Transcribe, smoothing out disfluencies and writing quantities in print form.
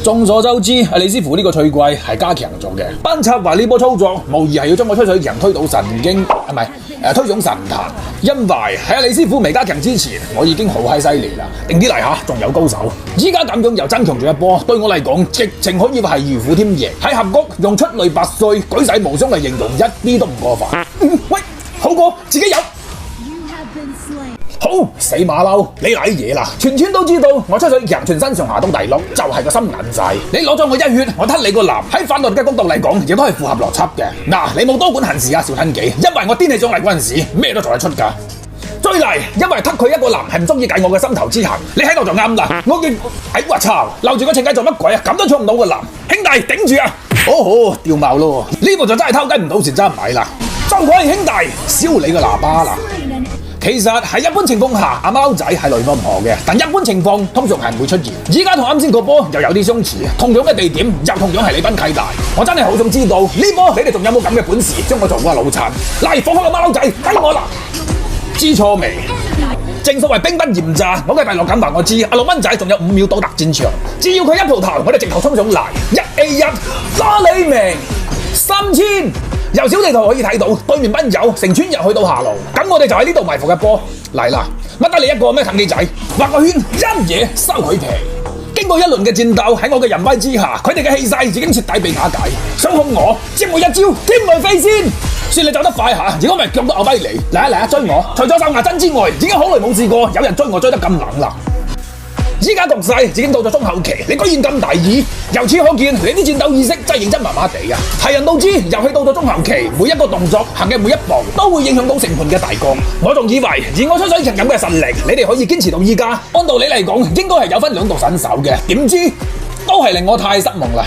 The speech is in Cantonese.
眾所周知，李師傅呢個翠桂係加強咗嘅。班策劃呢波操作，無疑係要將我吹水人推到神經，推上神壇。因為喺李師傅未加強之前，我已經好閪犀利啦。定啲嚟下，仲有高手。依家咁樣又增強咗一波，對我嚟講，直情可以話係如虎添翼。喺峽谷用出類拔萃、舉世無雙嚟形容，一啲都唔過分。喂，好過自己有。好死馬騮，你瀨嘢啦！全村都知道我吹水楊全身上下都第六，就係個心眼細。你攞咗我一血，我吞你個男。喺法律嘅角度嚟講，亦都係符合邏輯嘅。嗱，你冇多管閒事啊，小吞記，因為我癲起上嚟嗰陣時，咩都做得出㗎。追嚟，因為吞佢一個男係唔中意計我嘅心頭之行。你喺度就啱啦。我操，留住個請計做乜鬼啊？咁都搶唔到個男，兄弟頂住啊！哦，掉毛咯，呢個就真係偷雞唔到蝕真米啦。裝鬼兄弟，燒你個喇叭啦！其實喺一般情況下，阿貓仔係累我唔何嘅，但一般情況通常係唔會出現。依家同啱先個波又有啲相似，同樣嘅地點，又同樣係李斌契大。我真係好想知道呢波你哋仲有冇咁嘅本事將我做個腦殘？嚟，放開個貓仔，低我啦！知錯未？正所謂兵不厭詐，我嘅第六感話我知，阿6蚊仔仲有5秒到達戰場，只要佢一蒲頭，我哋直頭衝上嚟1A1，拉你命3000。由小地圖可以睇到，對面班友成村人去到下路，咁我哋就喺呢度埋伏嘅波嚟啦！乜得你一個咩騰機仔？畫個圈一嘢收佢皮。經過一輪嘅戰鬥，喺我嘅人威之下，佢哋嘅氣勢已經徹底被瓦解。想控我，接我一招天外飛仙。算你走得快下，如果唔係腳都咬跛你。嚟啊追我！除咗手牙真之外，已經好耐冇試過有人追我追得咁冷啦。依家局勢已經到咗中後期，你居然咁大意，由此可見你啲戰鬥意識真係認真麻麻地啊！係人都知，遊戲到咗中後期，每一個動作行嘅每一步都會影響到成盤嘅大局。我仲以為以我吹水情咁嘅實力，你哋可以堅持到依家，按道理嚟講應該係有分兩度身手嘅，點知都係令我太失望啦。